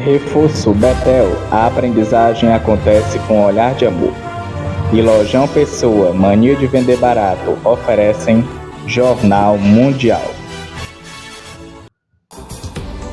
Reforço Betel, a aprendizagem acontece com um olhar de amor. E Lojão Pessoa, mania de vender barato, oferecem Jornal Mundial.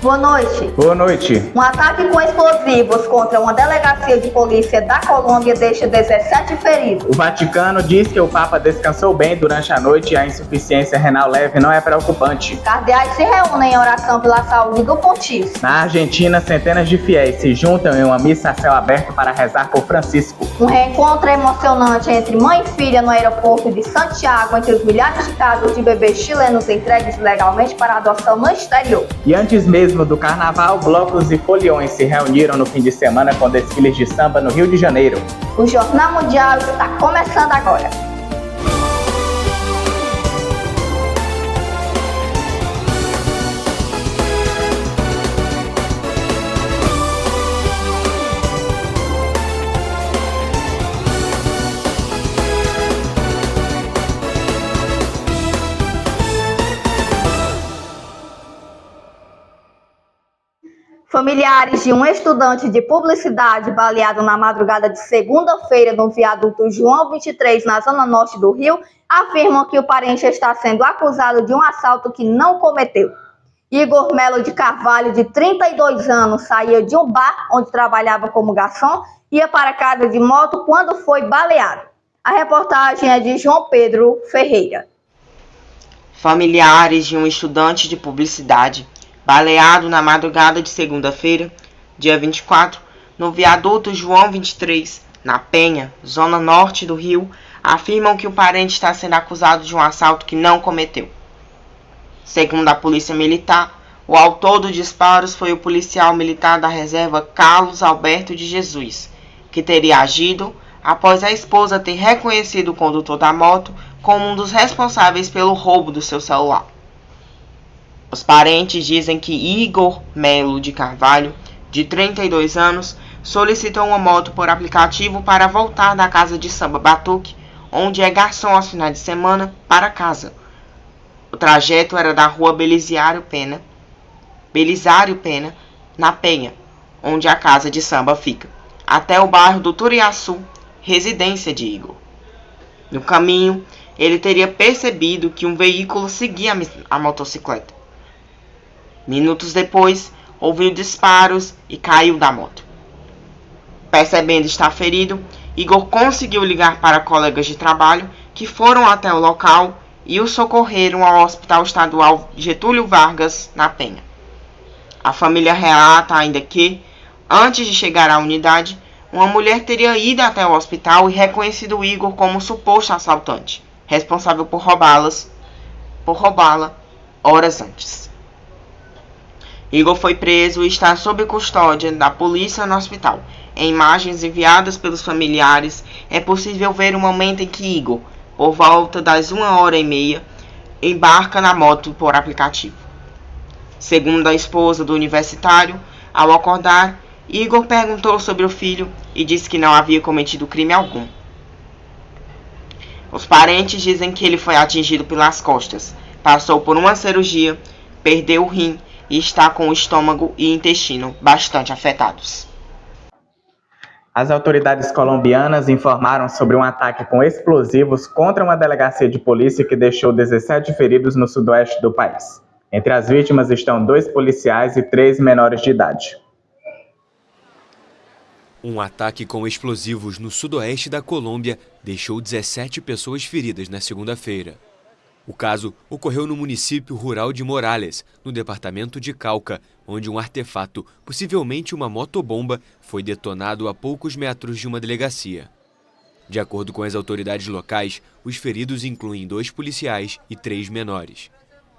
Boa noite. Boa noite. Um ataque com explosivos contra uma delegacia de polícia da Colômbia deixa 17 feridos. O Vaticano diz que o Papa descansou bem durante a noite e a insuficiência renal leve não é preocupante. Cardeais se reúnem em oração pela saúde do pontífice. Na Argentina, centenas de fiéis se juntam em uma missa a céu aberto para rezar por Francisco. Um reencontro emocionante entre mãe e filha no aeroporto de Santiago, entre os milhares de casos de bebês chilenos entregues legalmente para adoção no exterior. E antes mesmo do carnaval, blocos e foliões se reuniram no fim de semana com desfiles de samba no Rio de Janeiro. O Jornal Mundial está começando agora. Familiares de um estudante de publicidade baleado na madrugada de segunda-feira no viaduto João 23, na zona norte do Rio, afirmam que o parente está sendo acusado de um assalto que não cometeu. Igor Melo de Carvalho, de 32 anos, saía de um bar onde trabalhava como garçom e ia para casa de moto quando foi baleado. A reportagem é de João Pedro Ferreira. Familiares de um estudante de publicidade baleado na madrugada de segunda-feira, dia 24, no viaduto João 23, na Penha, zona norte do Rio, afirmam que o parente está sendo acusado de um assalto que não cometeu. Segundo a Polícia Militar, o autor dos disparos foi o policial militar da reserva Carlos Alberto de Jesus, que teria agido após a esposa ter reconhecido o condutor da moto como um dos responsáveis pelo roubo do seu celular. Os parentes dizem que Igor Melo de Carvalho, de 32 anos, solicitou uma moto por aplicativo para voltar da casa de samba Batuque, onde é garçom aos finais de semana, para casa. O trajeto era da rua Belisário Pena, na Penha, onde a casa de samba fica, até o bairro do Turiaçu, residência de Igor. No caminho, ele teria percebido que um veículo seguia a motocicleta. Minutos depois, ouviu disparos e caiu da moto. Percebendo estar ferido, Igor conseguiu ligar para colegas de trabalho que foram até o local e o socorreram ao Hospital Estadual Getúlio Vargas, na Penha. A família relata ainda que, antes de chegar à unidade, uma mulher teria ido até o hospital e reconhecido o Igor como suposto assaltante, responsável por roubá-la horas antes. Igor foi preso e está sob custódia da polícia no hospital. Em imagens enviadas pelos familiares, é possível ver o momento em que Igor, por volta das 1h30, embarca na moto por aplicativo. Segundo a esposa do universitário, ao acordar, Igor perguntou sobre o filho e disse que não havia cometido crime algum. Os parentes dizem que ele foi atingido pelas costas, passou por uma cirurgia, perdeu o rim e está com o estômago e intestino bastante afetados. As autoridades colombianas informaram sobre um ataque com explosivos contra uma delegacia de polícia que deixou 17 feridos no sudoeste do país. Entre as vítimas estão 2 policiais e 3 menores de idade. Um ataque com explosivos no sudoeste da Colômbia deixou 17 pessoas feridas na segunda-feira. O caso ocorreu no município rural de Morales, no departamento de Cauca, onde um artefato, possivelmente uma motobomba, foi detonado a poucos metros de uma delegacia. De acordo com as autoridades locais, os feridos incluem 2 policiais e 3 menores.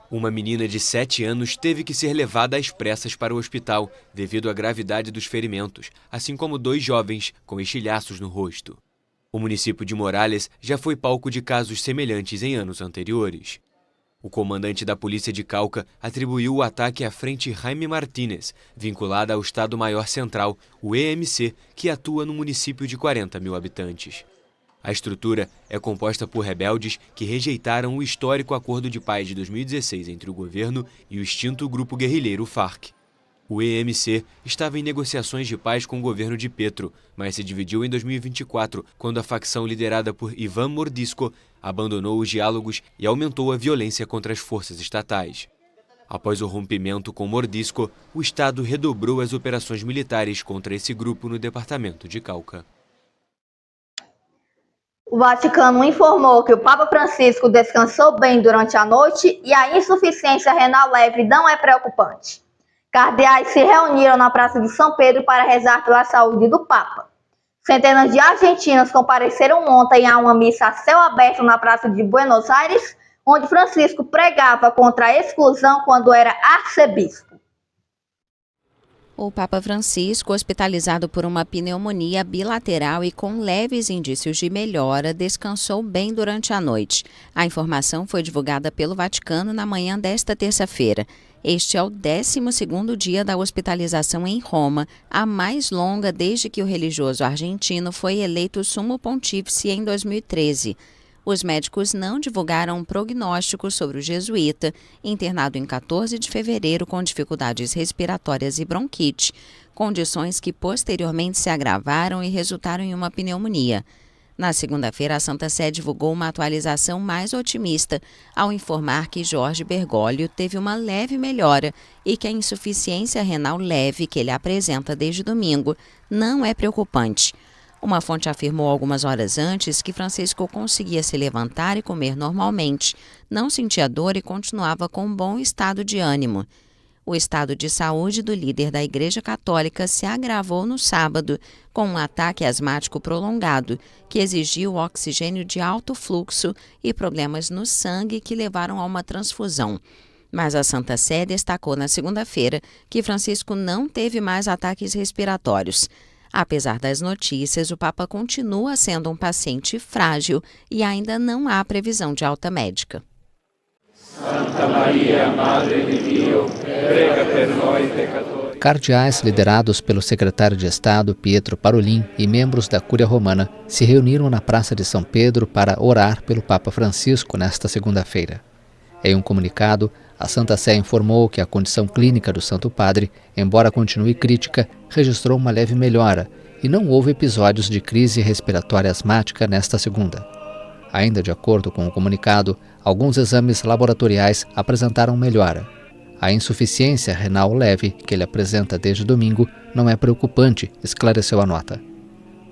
Uma menina de 7 anos teve que ser levada às pressas para o hospital devido à gravidade dos ferimentos, assim como 2 jovens com estilhaços no rosto. O município de Morales já foi palco de casos semelhantes em anos anteriores. O comandante da polícia de Cauca atribuiu o ataque à Frente Jaime Martínez, vinculada ao Estado-Maior Central, o EMC, que atua no município de 40 mil habitantes. A estrutura é composta por rebeldes que rejeitaram o histórico Acordo de Paz de 2016 entre o governo e o extinto grupo guerrilheiro FARC. O EMC estava em negociações de paz com o governo de Petro, mas se dividiu em 2024, quando a facção liderada por Ivan Mordisco abandonou os diálogos e aumentou a violência contra as forças estatais. Após o rompimento com Mordisco, o Estado redobrou as operações militares contra esse grupo no departamento de Cauca. O Vaticano informou que o Papa Francisco descansou bem durante a noite e a insuficiência renal leve não é preocupante. Cardeais se reuniram na Praça de São Pedro para rezar pela saúde do Papa. Centenas de argentinos compareceram ontem a uma missa a céu aberto na Praça de Buenos Aires, onde Francisco pregava contra a exclusão quando era arcebispo. O Papa Francisco, hospitalizado por uma pneumonia bilateral e com leves indícios de melhora, descansou bem durante a noite. A informação foi divulgada pelo Vaticano na manhã desta terça-feira. Este é o 12º dia da hospitalização em Roma, a mais longa desde que o religioso argentino foi eleito sumo pontífice em 2013. Os médicos não divulgaram um prognóstico sobre o jesuíta, internado em 14 de fevereiro com dificuldades respiratórias e bronquite, condições que posteriormente se agravaram e resultaram em uma pneumonia. Na segunda-feira, a Santa Sé divulgou uma atualização mais otimista ao informar que Jorge Bergoglio teve uma leve melhora e que a insuficiência renal leve que ele apresenta desde domingo não é preocupante. Uma fonte afirmou algumas horas antes que Francisco conseguia se levantar e comer normalmente, não sentia dor e continuava com um bom estado de ânimo. O estado de saúde do líder da Igreja Católica se agravou no sábado, com um ataque asmático prolongado, que exigiu oxigênio de alto fluxo e problemas no sangue que levaram a uma transfusão. Mas a Santa Sé destacou na segunda-feira que Francisco não teve mais ataques respiratórios. Apesar das notícias, o Papa continua sendo um paciente frágil e ainda não há previsão de alta médica. Santa Maria, Madre de Dio, prega per noi peccatori. Cardeais liderados pelo secretário de Estado, Pietro Parolin, e membros da Cúria Romana se reuniram na Praça de São Pedro para orar pelo Papa Francisco nesta segunda-feira. Em um comunicado, a Santa Sé informou que a condição clínica do Santo Padre, embora continue crítica, registrou uma leve melhora e não houve episódios de crise respiratória asmática nesta segunda. Ainda de acordo com o comunicado, alguns exames laboratoriais apresentaram melhora. A insuficiência renal leve que ele apresenta desde domingo não é preocupante, esclareceu a nota.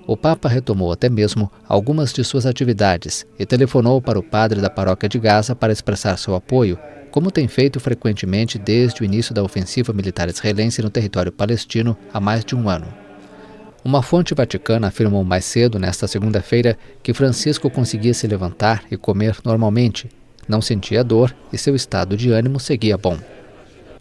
O Papa retomou até mesmo algumas de suas atividades e telefonou para o padre da paróquia de Gaza para expressar seu apoio, como tem feito frequentemente desde o início da ofensiva militar israelense no território palestino há mais de um ano. Uma fonte vaticana afirmou mais cedo, nesta segunda-feira, que Francisco conseguia se levantar e comer normalmente, não sentia dor e seu estado de ânimo seguia bom.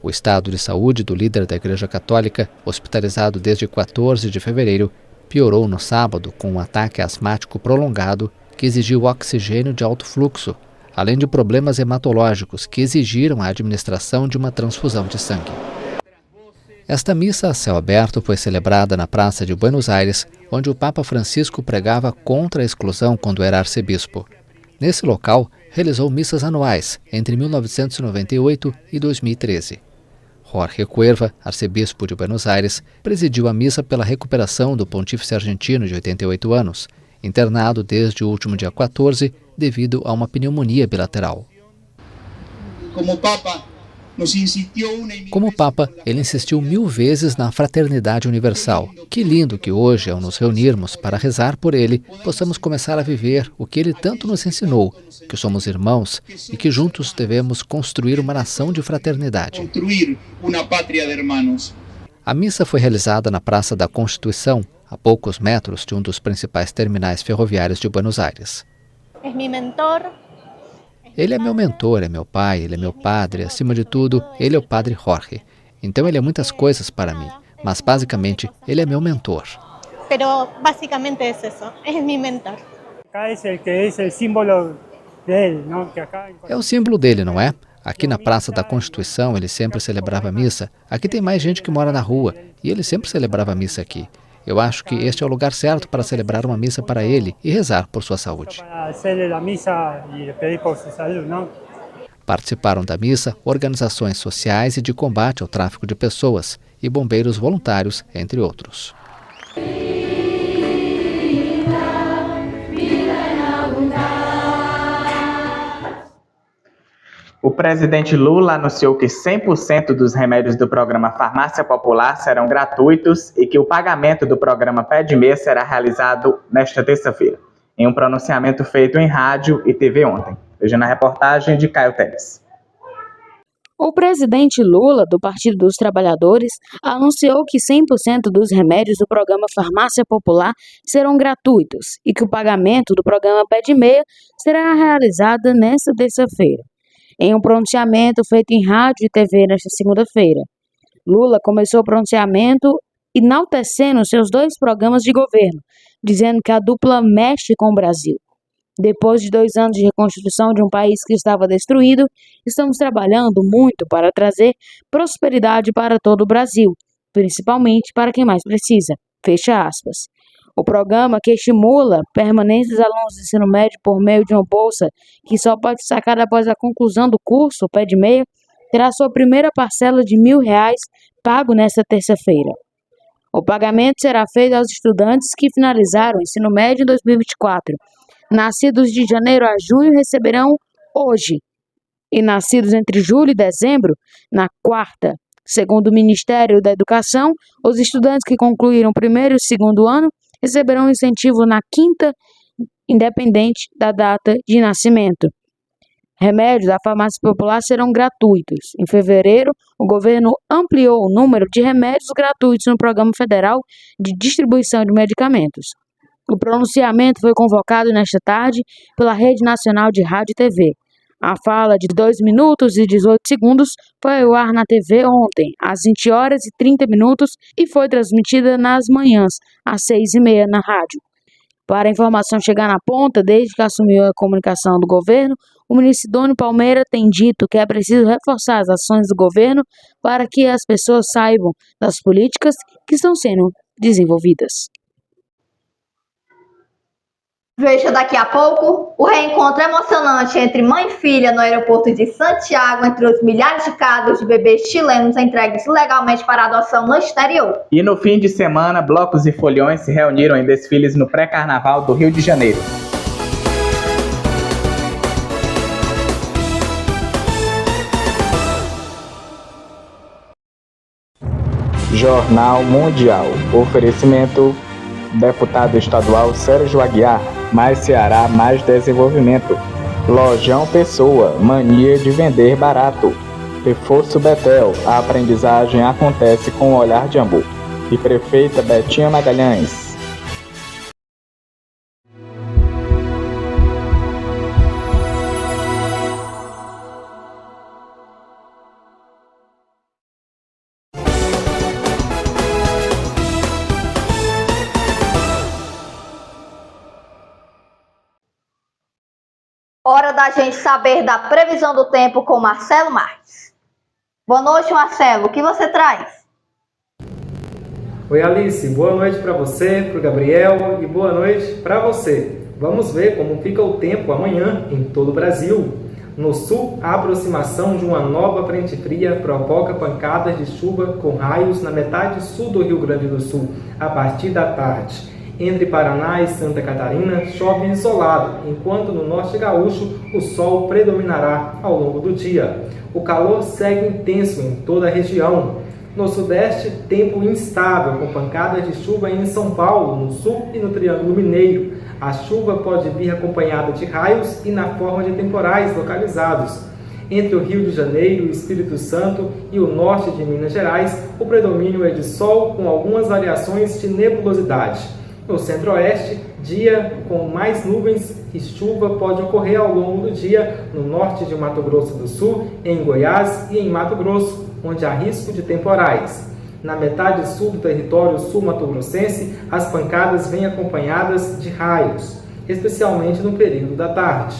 O estado de saúde do líder da Igreja Católica, hospitalizado desde 14 de fevereiro, piorou no sábado com um ataque asmático prolongado que exigiu oxigênio de alto fluxo, além de problemas hematológicos que exigiram a administração de uma transfusão de sangue. Esta missa a céu aberto foi celebrada na Praça de Buenos Aires, onde o Papa Francisco pregava contra a exclusão quando era arcebispo. Nesse local, realizou missas anuais entre 1998 e 2013. Jorge Cuerva, arcebispo de Buenos Aires, presidiu a missa pela recuperação do pontífice argentino de 88 anos, internado desde o último dia 14 devido a uma pneumonia bilateral. Como Papa, ele insistiu 1000 vezes na fraternidade universal. Que lindo que hoje, ao nos reunirmos para rezar por ele, possamos começar a viver o que ele tanto nos ensinou, que somos irmãos e que juntos devemos construir uma nação de fraternidade. A missa foi realizada na Praça da Constituição, a poucos metros de um dos principais terminais ferroviários de Buenos Aires. Ele é meu mentor, é meu pai, ele é meu padre, acima de tudo, ele é o padre Jorge. Então ele é muitas coisas para mim, mas basicamente ele é meu mentor. É o símbolo dele, não é? Aqui na Praça da Constituição ele sempre celebrava a missa. Aqui tem mais gente que mora na rua e ele sempre celebrava a missa aqui. Eu acho que este é o lugar certo para celebrar uma missa para ele e rezar por sua saúde. Participaram da missa organizações sociais e de combate ao tráfico de pessoas e bombeiros voluntários, entre outros. O presidente Lula anunciou que 100% dos remédios do programa Farmácia Popular serão gratuitos e que o pagamento do programa Pé de Meia será realizado nesta terça-feira, em um pronunciamento feito em rádio e TV ontem. Veja na reportagem de Caio Teles. O presidente Lula, do Partido dos Trabalhadores, anunciou que 100% dos remédios do programa Farmácia Popular serão gratuitos e que o pagamento do programa Pé de Meia será realizado nesta terça-feira. Em um pronunciamento feito em rádio e TV nesta segunda-feira, Lula começou o pronunciamento enaltecendo seus 2 programas de governo, dizendo que a dupla mexe com o Brasil. Depois de 2 anos de reconstrução de um país que estava destruído, estamos trabalhando muito para trazer prosperidade para todo o Brasil, principalmente para quem mais precisa. Fecha aspas. O programa, que estimula permanência dos alunos do ensino médio por meio de uma bolsa que só pode ser sacada após a conclusão do curso, o Pé de Meia, terá sua primeira parcela de R$1.000 pago nesta terça-feira. O pagamento será feito aos estudantes que finalizaram o ensino médio em 2024. Nascidos de janeiro a junho receberão hoje, e nascidos entre julho e dezembro, na quarta. Segundo o Ministério da Educação, os estudantes que concluíram o primeiro e o segundo ano receberão incentivo na quinta, independente da data de nascimento. Remédios da farmácia popular serão gratuitos. Em fevereiro, o governo ampliou o número de remédios gratuitos no Programa Federal de Distribuição de Medicamentos. O pronunciamento foi convocado nesta tarde pela Rede Nacional de Rádio e TV. A fala de 2 minutos e 18 segundos foi ao ar na TV ontem, às 20h30, e foi transmitida nas manhãs, às 6h30 na rádio. Para a informação chegar na ponta, desde que assumiu a comunicação do governo, o ministro Sidônio Palmeira tem dito que é preciso reforçar as ações do governo para que as pessoas saibam das políticas que estão sendo desenvolvidas. Veja daqui a pouco o reencontro emocionante entre mãe e filha no aeroporto de Santiago, entre os milhares de casos de bebês chilenos entregues ilegalmente para adoção no exterior. E no fim de semana, blocos e foliões se reuniram em desfiles no pré-carnaval do Rio de Janeiro. Jornal Mundial. Oferecimento: deputado estadual Sérgio Aguiar. Mais Ceará, mais desenvolvimento. Lojão Pessoa, mania de vender barato. Reforço Betel, a aprendizagem acontece com o olhar de Ambu. E prefeita Betinha Magalhães. Hora da gente saber da previsão do tempo com Marcelo Marques. Boa noite, Marcelo. O que você traz? Oi, Alice. Boa noite para você, para o Gabriel e boa noite para você. Vamos ver como fica o tempo amanhã em todo o Brasil. No sul, a aproximação de uma nova frente fria provoca pancadas de chuva com raios na metade sul do Rio Grande do Sul a partir da tarde. Entre Paraná e Santa Catarina, chove isolado, enquanto no norte gaúcho o sol predominará ao longo do dia. O calor segue intenso em toda a região. No sudeste, tempo instável, com pancadas de chuva em São Paulo, no sul e no Triângulo Mineiro. A chuva pode vir acompanhada de raios e na forma de temporais localizados. Entre o Rio de Janeiro, o Espírito Santo e o norte de Minas Gerais, o predomínio é de sol com algumas variações de nebulosidade. No centro-oeste, dia com mais nuvens e chuva pode ocorrer ao longo do dia no norte de Mato Grosso do Sul, em Goiás e em Mato Grosso, onde há risco de temporais. Na metade sul do território sul-mato-grossense, as pancadas vêm acompanhadas de raios, especialmente no período da tarde.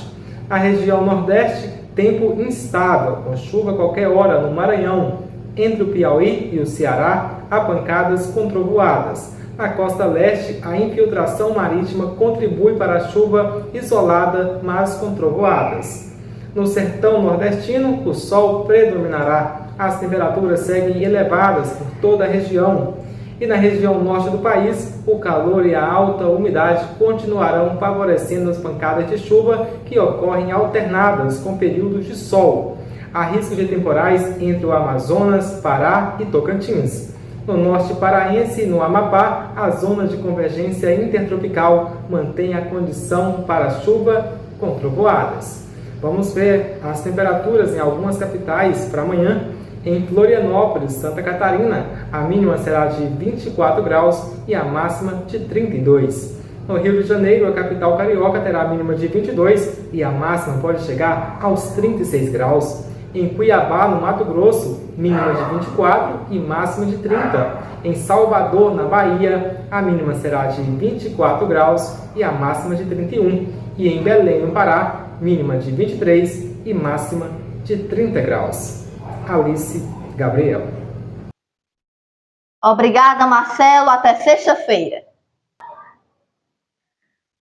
Na região nordeste, tempo instável, com chuva a qualquer hora no Maranhão. Entre o Piauí e o Ceará, há pancadas com trovoadas. Na costa leste, a infiltração marítima contribui para a chuva isolada, mas com trovoadas. No sertão nordestino, o sol predominará. As temperaturas seguem elevadas por toda a região. E na região norte do país, o calor e a alta umidade continuarão favorecendo as pancadas de chuva que ocorrem alternadas com períodos de sol. Há risco de temporais entre o Amazonas, Pará e Tocantins. No norte paraense e no Amapá, a zona de convergência intertropical mantém a condição para chuva com trovoadas. Vamos ver as temperaturas em algumas capitais para amanhã. Em Florianópolis, Santa Catarina, a mínima será de 24 graus e a máxima de 32. No Rio de Janeiro, a capital carioca terá a mínima de 22 e a máxima pode chegar aos 36 graus. Em Cuiabá, no Mato Grosso, mínima de 24 e máxima de 30. Em Salvador, na Bahia, a mínima será de 24 graus e a máxima de 31. E em Belém, no Pará, mínima de 23 e máxima de 30 graus. Alice Gabriel. Obrigada, Marcelo. Até sexta-feira.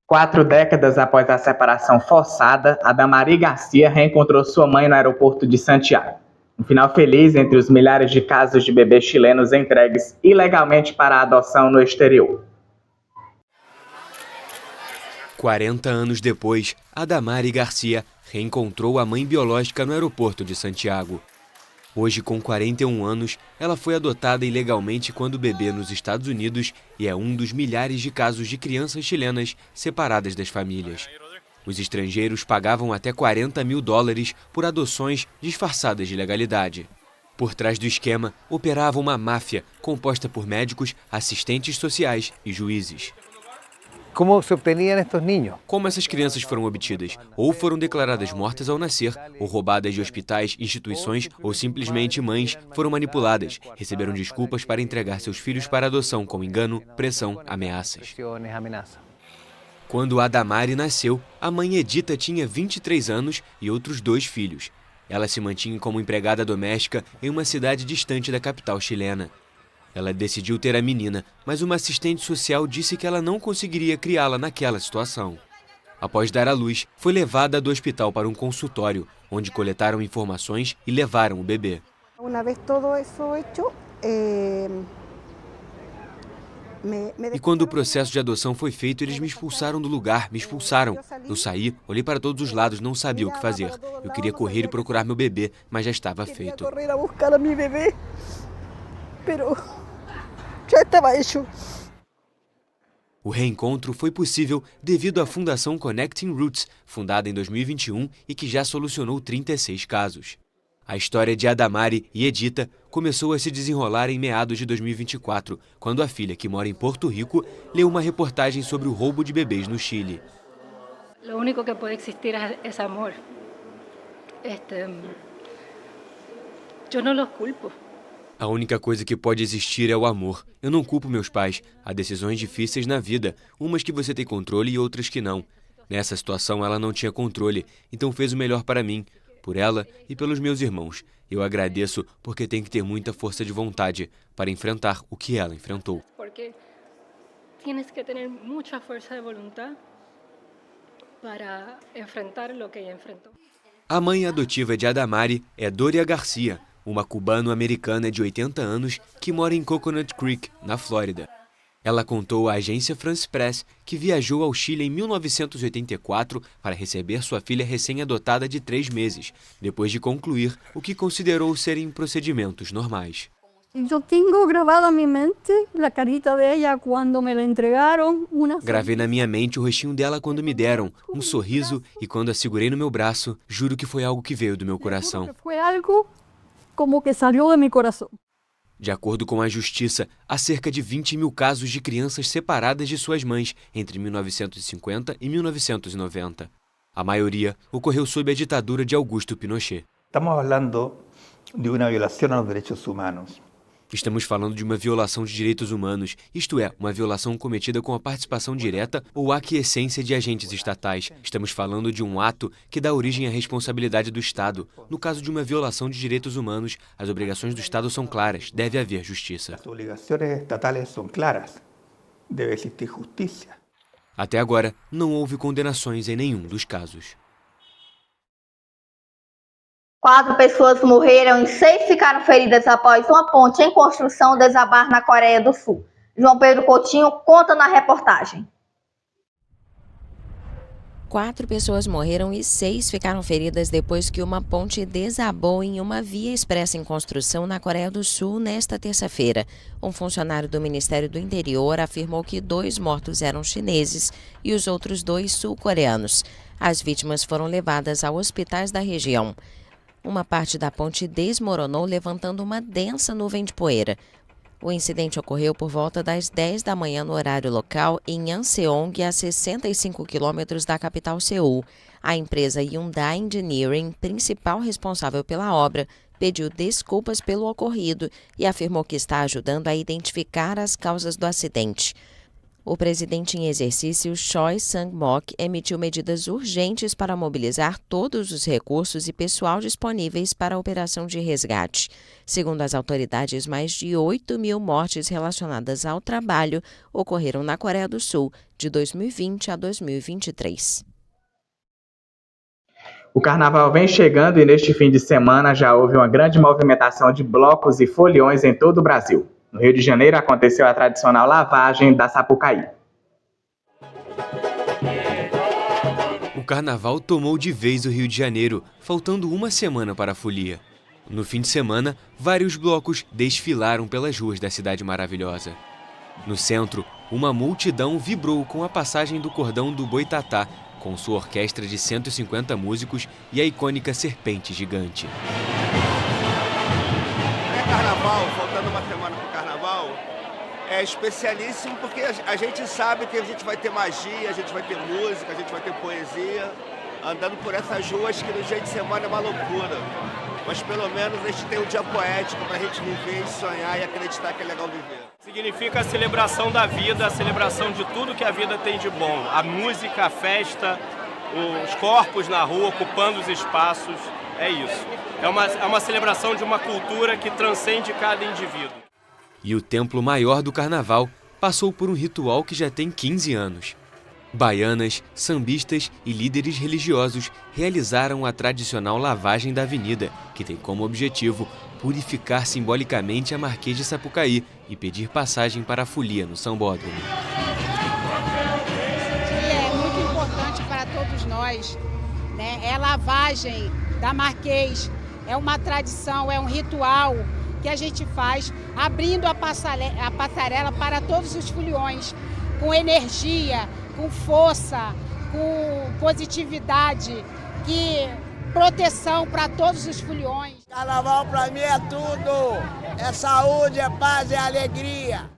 4 décadas após a separação forçada, Adamari Garcia reencontrou sua mãe no aeroporto de Santiago. Um final feliz entre os milhares de casos de bebês chilenos entregues ilegalmente para a adoção no exterior. 40 anos depois, Adamari Garcia reencontrou a mãe biológica no aeroporto de Santiago. Hoje, com 41 anos, ela foi adotada ilegalmente quando bebê nos Estados Unidos e é um dos milhares de casos de crianças chilenas separadas das famílias. Os estrangeiros pagavam até $40 mil por adoções disfarçadas de legalidade. Por trás do esquema, operava uma máfia composta por médicos, assistentes sociais e juízes. Como se obteniam estes niños? Como essas crianças foram obtidas? Ou foram declaradas mortas ao nascer, ou roubadas de hospitais, instituições, ou simplesmente mães foram manipuladas, receberam desculpas para entregar seus filhos para adoção com engano, pressão, ameaças. Quando Adamari nasceu, a mãe Edita tinha 23 anos e outros 2 filhos. Ela se mantinha como empregada doméstica em uma cidade distante da capital chilena. Ela decidiu ter a menina, mas uma assistente social disse que ela não conseguiria criá-la naquela situação. Após dar à luz, foi levada do hospital para um consultório, onde coletaram informações e levaram o bebê. Uma vez todo isso hecho, E quando o processo de adoção foi feito, eles me expulsaram do lugar, me expulsaram. Eu saí, olhei para todos os lados, não sabia o que fazer. Eu queria correr e procurar meu bebê, mas já estava feito. Já estava hecho. O reencontro foi possível devido à Fundação Connecting Roots, fundada em 2021 e que já solucionou 36 casos. A história de Adamari e Edita começou a se desenrolar em meados de 2024, quando a filha, que mora em Porto Rico, leu uma reportagem sobre o roubo de bebês no Chile. O único que pode existir é amor. Eu não os culpo. A única coisa que pode existir é o amor. Eu não culpo meus pais. Há decisões difíceis na vida, umas que você tem controle e outras que não. Nessa situação, ela não tinha controle, então fez o melhor para mim, por ela e pelos meus irmãos. Eu agradeço porque tem que ter muita força de vontade para enfrentar o que ela enfrentou. Porque tienes que ter muita força de vontade para enfrentar o que ela enfrentou. A mãe adotiva de Adamari é Doria Garcia, uma cubano-americana de 80 anos que mora em Coconut Creek, na Flórida. Ela contou à agência France Press que viajou ao Chile em 1984 para receber sua filha recém-adotada de 3 meses, depois de concluir o que considerou serem procedimentos normais. Eu tenho gravado na minha mente a carita dela quando me la entregaram. Gravei na minha mente o rostinho dela quando me deram, um sorriso, e quando a segurei no meu braço, juro que foi algo que veio do meu coração. Foi algo como que saiu de meu coração. De acordo com a Justiça, há cerca de 20 mil casos de crianças separadas de suas mães entre 1950 e 1990. A maioria ocorreu sob a ditadura de Augusto Pinochet. Estamos falando de uma violação aos direitos humanos. Estamos falando de uma violação de direitos humanos, isto é, uma violação cometida com a participação direta ou aquiescência de agentes estatais. Estamos falando de um ato que dá origem à responsabilidade do Estado. No caso de uma violação de direitos humanos, as obrigações do Estado são claras, deve haver justiça. As obrigações estatais são claras, deve existir justiça. Até agora, não houve condenações em nenhum dos casos. 4 pessoas morreram e 6 ficaram feridas após uma ponte em construção desabar na Coreia do Sul. João Pedro Coutinho conta na reportagem. 4 pessoas morreram e 6 ficaram feridas depois que uma ponte desabou em uma via expressa em construção na Coreia do Sul nesta terça-feira. Um funcionário do Ministério do Interior afirmou que 2 mortos eram chineses e os outros 2 sul-coreanos. As vítimas foram levadas a hospitais da região. Uma parte da ponte desmoronou, levantando uma densa nuvem de poeira. O incidente ocorreu por volta das 10 da manhã no horário local em Anseong, a 65 quilômetros da capital Seul. A empresa Hyundai Engineering, principal responsável pela obra, pediu desculpas pelo ocorrido e afirmou que está ajudando a identificar as causas do acidente. O presidente em exercício, Choi Sang-mok, emitiu medidas urgentes para mobilizar todos os recursos e pessoal disponíveis para a operação de resgate. Segundo as autoridades, mais de 8.000 mortes relacionadas ao trabalho ocorreram na Coreia do Sul de 2020 a 2023. O carnaval vem chegando e neste fim de semana já houve uma grande movimentação de blocos e foliões em todo o Brasil. No Rio de Janeiro aconteceu a tradicional lavagem da Sapucaí. O carnaval tomou de vez o Rio de Janeiro, faltando uma semana para a folia. No fim de semana, vários blocos desfilaram pelas ruas da cidade maravilhosa. No centro, uma multidão vibrou com a passagem do cordão do Boitatá, com sua orquestra de 150 músicos e a icônica serpente gigante. Carnaval, faltando uma semana para o carnaval, é especialíssimo porque a gente sabe que a gente vai ter magia, a gente vai ter música, a gente vai ter poesia, andando por essas ruas que no dia de semana é uma loucura. Mas pelo menos a gente tem um dia poético para a gente viver e sonhar e acreditar que é legal viver. Significa a celebração da vida, a celebração de tudo que a vida tem de bom. A música, a festa, os corpos na rua ocupando os espaços, é isso. É uma celebração de uma cultura que transcende cada indivíduo. E o templo maior do carnaval passou por um ritual que já tem 15 anos. Baianas, sambistas e líderes religiosos realizaram a tradicional lavagem da avenida, que tem como objetivo purificar simbolicamente a Marquês de Sapucaí e pedir passagem para a folia no Sambódromo. É muito importante para todos nós, né? É a lavagem da Marquês, é uma tradição, é um ritual que a gente faz, abrindo a passarela para todos os foliões, com energia, com força, com positividade, proteção para todos os foliões. Carnaval para mim é tudo, é saúde, é paz, é alegria.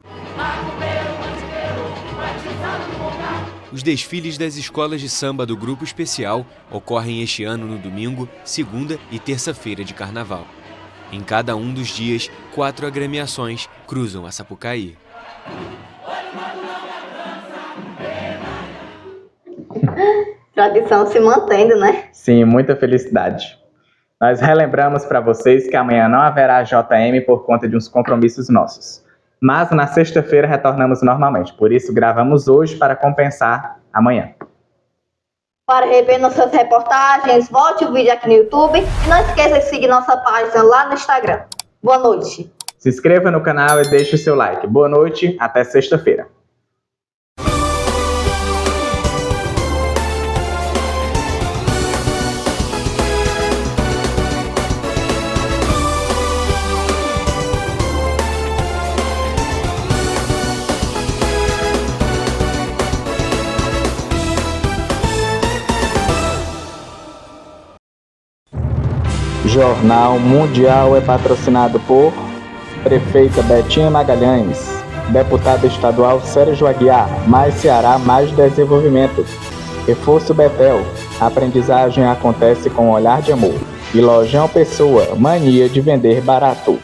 Os desfiles das escolas de samba do Grupo Especial ocorrem este ano no domingo, segunda e terça-feira de carnaval. Em cada um dos dias, 4 agremiações cruzam a Sapucaí. Tradição se mantendo, né? Sim, muita felicidade. Nós relembramos para vocês que amanhã não haverá JM por conta de uns compromissos nossos. Mas na sexta-feira retornamos normalmente, por isso gravamos hoje para compensar amanhã. Para rever nossas reportagens, volte o vídeo aqui no YouTube e não esqueça de seguir nossa página lá no Instagram. Boa noite. Se inscreva no canal e deixe o seu like. Boa noite, até sexta-feira. Jornal Mundial é patrocinado por Prefeita Betinha Magalhães, Deputado Estadual Sérgio Aguiar, Mais Ceará, Mais Desenvolvimento, Reforço Betel, aprendizagem acontece com um olhar de amor, e Lojão Pessoa, mania de vender barato.